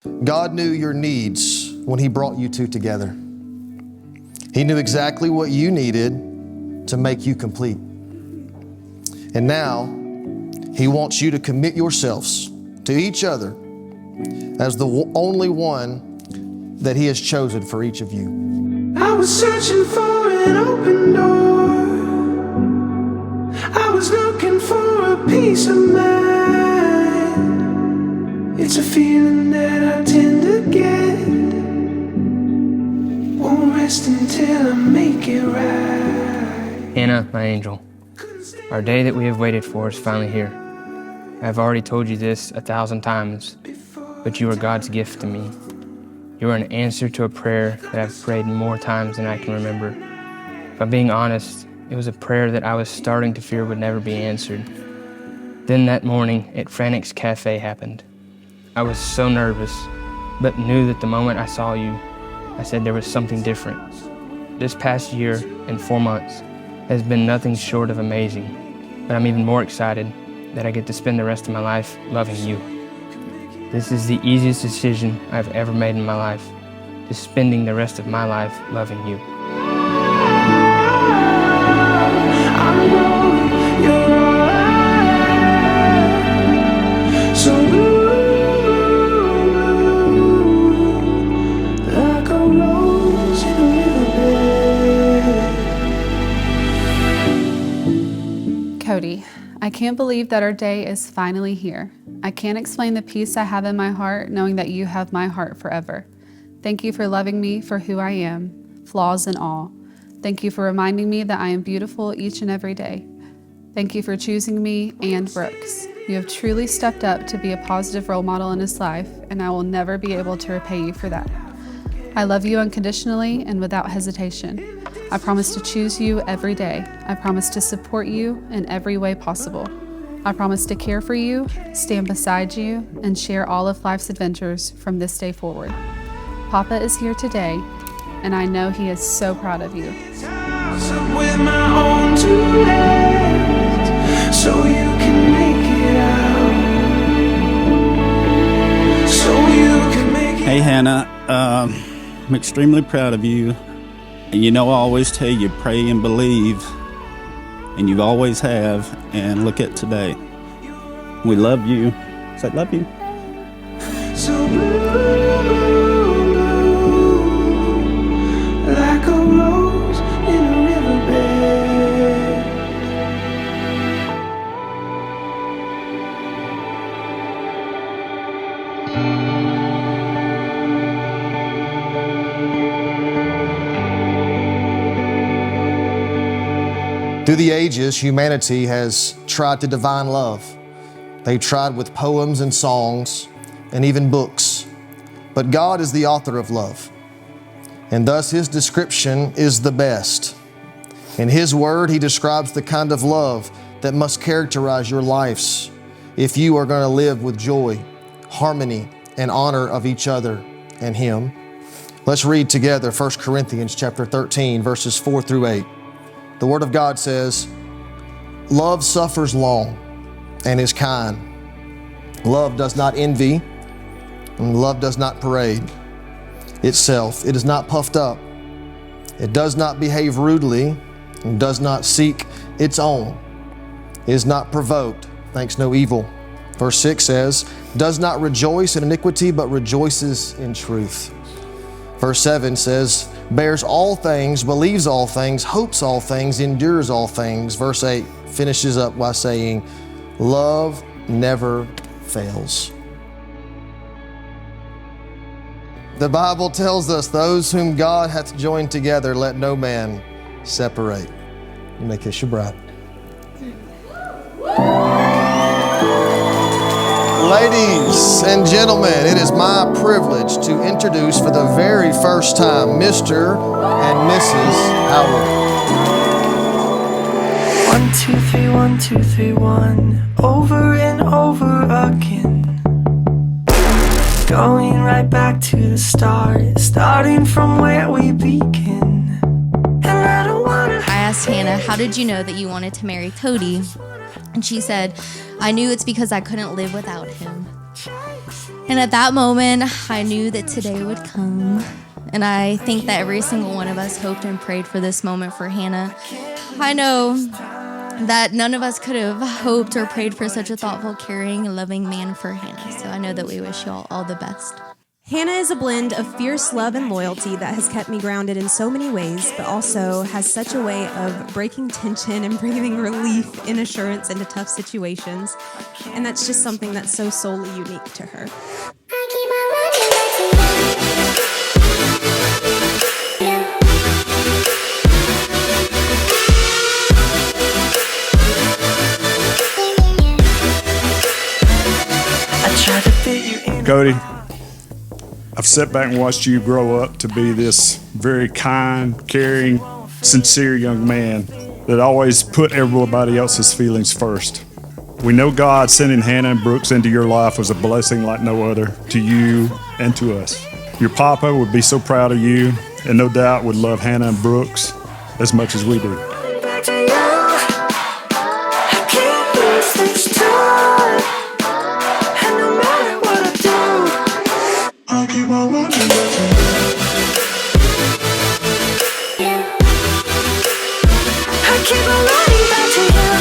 God knew your needs when He brought you two together. He knew exactly what you needed to make you complete. And now, He wants you to commit yourselves to each other as the only one that He has chosen for each of you. I was searching for an open door. I was looking for a peace of mind. It's a feeling that I tend to get. Won't rest until I make it right. Hannah, my angel, our day that we have waited for is finally here. I have already told you this 1,000 times, but you are God's gift to me. You are an answer to a prayer that I've prayed more times than I can remember. If I'm being honest, it was a prayer that I was starting to fear would never be answered. Then that morning at Frantic's Cafe happened. I was so nervous, but knew that the moment I saw you, I said there was something different. This past year and 4 months has been nothing short of amazing, but I'm even more excited that I get to spend the rest of my life loving you. This is the easiest decision I've ever made in my life, just spending the rest of my life loving you. I know you're alright. So like a rose in a riverbed. Cody, I can't believe that our day is finally here. I can't explain the peace I have in my heart knowing that you have my heart forever. Thank you for loving me for who I am, flaws and all. Thank you for reminding me that I am beautiful each and every day. Thank you for choosing me and Brooks. You have truly stepped up to be a positive role model in his life, and I will never be able to repay you for that. I love you unconditionally and without hesitation. I promise to choose you every day. I promise to support you in every way possible. I promise to care for you, stand beside you, and share all of life's adventures from this day forward. Papa is here today, and I know he is so proud of you. With my own two hands, so you can make it out. So you can make it. Hey Hannah, I'm extremely proud of you. And you know I always tell you, pray and believe. And you always have, and look at today. We love you. Say, love you. So blue, like a rose in a riverbed. Through the ages, humanity has tried to divine love. They tried with poems and songs and even books. But God is the author of love, and thus His description is the best. In His Word, He describes the kind of love that must characterize your lives if you are going to live with joy, harmony, and honor of each other and Him. Let's read together 1 Corinthians chapter 13, verses 4 through 8. The Word of God says, "Love suffers long and is kind. Love does not envy, and love does not parade itself. It is not puffed up. It does not behave rudely, and does not seek its own. It is not provoked, thinks no evil." Verse 6 says, "Does not rejoice in iniquity, but rejoices in truth." Verse 7 says, "Bears all things, believes all things, hopes all things, endures all things." Verse 8 finishes up by saying, "Love never fails." The Bible tells us, "Those whom God hath joined together, let no man separate." You may kiss your bride. Ladies and gentlemen, it is my privilege to introduce for the very first time Mr. and Mrs. Howard. 1, 2, 3, 1, 2, 3, 1. Over and over again. Going right back to the start, starting from where we begin. And I don't wanna. I asked Hannah, how did you know that you wanted to marry Cody? And she said, I knew it's because I couldn't live without him. And at that moment, I knew that today would come. And I think that every single one of us hoped and prayed for this moment for Hannah. I know that none of us could have hoped or prayed for such a thoughtful, caring, and loving man for Hannah. So I know that we wish you all the best. Hannah is a blend of fierce love and loyalty that has kept me grounded in so many ways, but also has such a way of breaking tension and bringing relief and assurance into tough situations. And that's just something that's so solely unique to her. Cody, I've sat back and watched you grow up to be this very kind, caring, sincere young man that always put everybody else's feelings first. We know God sending Hannah and Brooks into your life was a blessing like no other to you and to us. Your papa would be so proud of you and no doubt would love Hannah and Brooks as much as we do. I keep on running back to you.